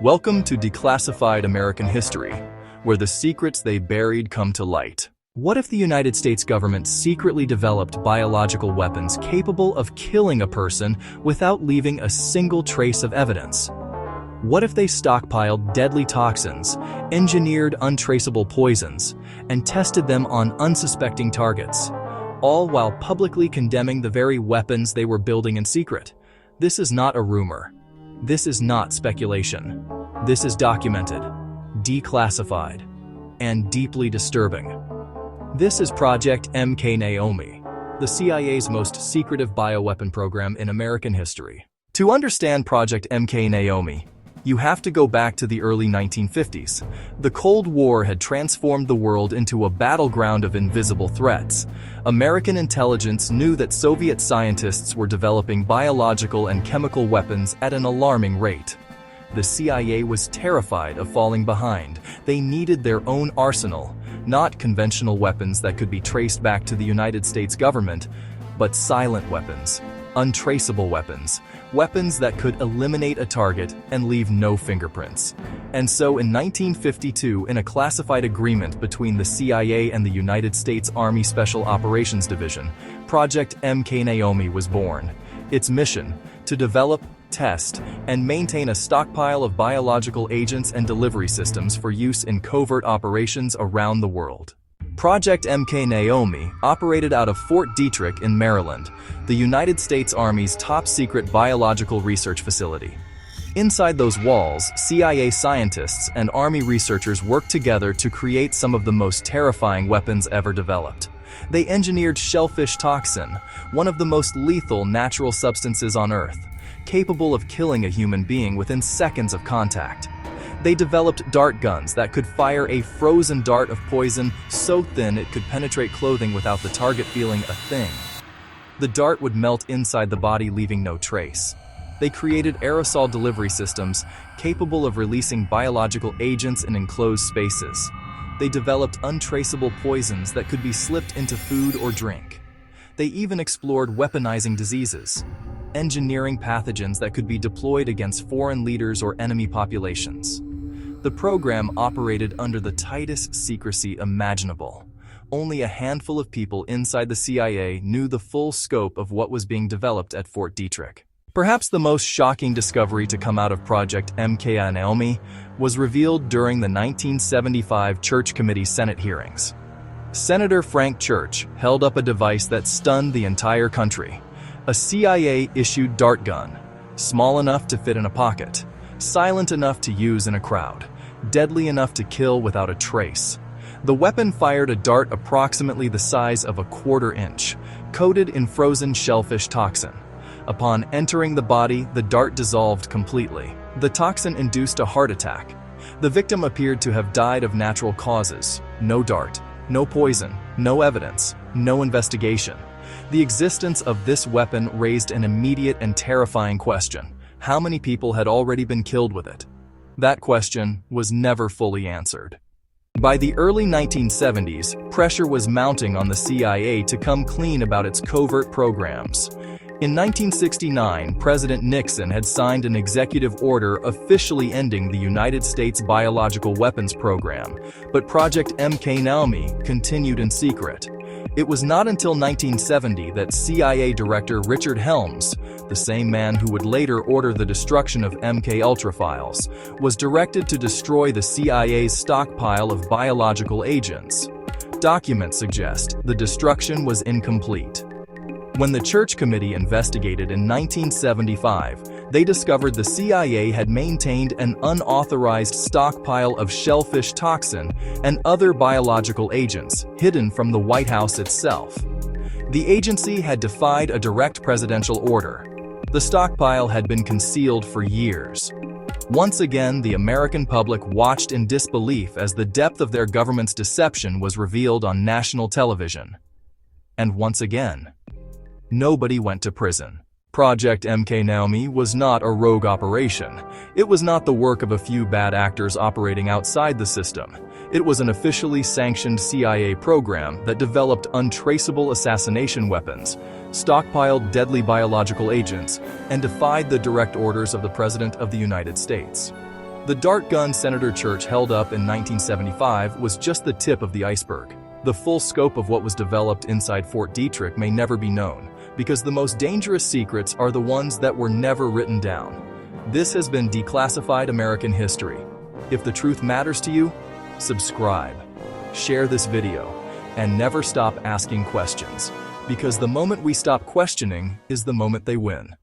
Welcome to Declassified American History, where the secrets they buried come to light. What if the United States government secretly developed biological weapons capable of killing a person without leaving a single trace of evidence? What if they stockpiled deadly toxins, engineered untraceable poisons, and tested them on unsuspecting targets, all while publicly condemning the very weapons they were building in secret? This is not a rumor. This is not speculation. This is documented, declassified, and deeply disturbing. This is Project Mk-Naomi, the CIA's most secretive bioweapon program in American history. To understand Project Mk-Naomi, you have to go back to the early 1950s. The Cold War had transformed the world into a battleground of invisible threats. American intelligence knew that Soviet scientists were developing biological and chemical weapons at an alarming rate. The CIA was terrified of falling behind. They needed their own arsenal, not conventional weapons that could be traced back to the United States government, but silent weapons, untraceable weapons, weapons that could eliminate a target and leave no fingerprints. And so in 1952, in a classified agreement between the CIA and the United States Army Special Operations Division, Project Mk-Naomi was born. Its mission: to develop, test, and maintain a stockpile of biological agents and delivery systems for use in covert operations around the world. Project Mk-Naomi operated out of Fort Detrick in Maryland, the United States Army's top-secret biological research facility. Inside those walls, CIA scientists and Army researchers worked together to create some of the most terrifying weapons ever developed. They engineered shellfish toxin, one of the most lethal natural substances on Earth, capable of killing a human being within seconds of contact. They developed dart guns that could fire a frozen dart of poison so thin it could penetrate clothing without the target feeling a thing. The dart would melt inside the body, leaving no trace. They created aerosol delivery systems capable of releasing biological agents in enclosed spaces. They developed untraceable poisons that could be slipped into food or drink. They even explored weaponizing diseases, engineering pathogens that could be deployed against foreign leaders or enemy populations. The program operated under the tightest secrecy imaginable. Only a handful of people inside the CIA knew the full scope of what was being developed at Fort Detrick. Perhaps the most shocking discovery to come out of Project Mk-Naomi was revealed during the 1975 Church Committee Senate hearings. Senator Frank Church held up a device that stunned the entire country: a CIA-issued dart gun, small enough to fit in a pocket, silent enough to use in a crowd, deadly enough to kill without a trace. The weapon fired a dart approximately the size of a quarter-inch, coated in frozen shellfish toxin. Upon entering the body, the dart dissolved completely. The toxin induced a heart attack. The victim appeared to have died of natural causes. No dart, no poison, no evidence, no investigation. The existence of this weapon raised an immediate and terrifying question: how many people had already been killed with it? That question was never fully answered. By the early 1970s, pressure was mounting on the CIA to come clean about its covert programs. In 1969, President Nixon had signed an executive order officially ending the United States biological weapons program, but Project Mk-Naomi continued in secret. It was not until 1970 that CIA Director Richard Helms, the same man who would later order the destruction of MK-Ultra files, was directed to destroy the CIA's stockpile of biological agents. Documents suggest the destruction was incomplete. When the Church Committee investigated in 1975, they discovered the CIA had maintained an unauthorized stockpile of shellfish toxin and other biological agents hidden from the White House itself. The agency had defied a direct presidential order. The stockpile had been concealed for years. Once again, the American public watched in disbelief as the depth of their government's deception was revealed on national television. And once again, nobody went to prison. Project Mk-Naomi was not a rogue operation. It was not the work of a few bad actors operating outside the system. It was an officially sanctioned CIA program that developed untraceable assassination weapons, stockpiled deadly biological agents, and defied the direct orders of the President of the United States. The dart gun Senator Church held up in 1975 was just the tip of the iceberg. The full scope of what was developed inside Fort Detrick may never be known, because the most dangerous secrets are the ones that were never written down. This has been Declassified American History. If the truth matters to you, subscribe, share this video, and never stop asking questions, because the moment we stop questioning is the moment they win.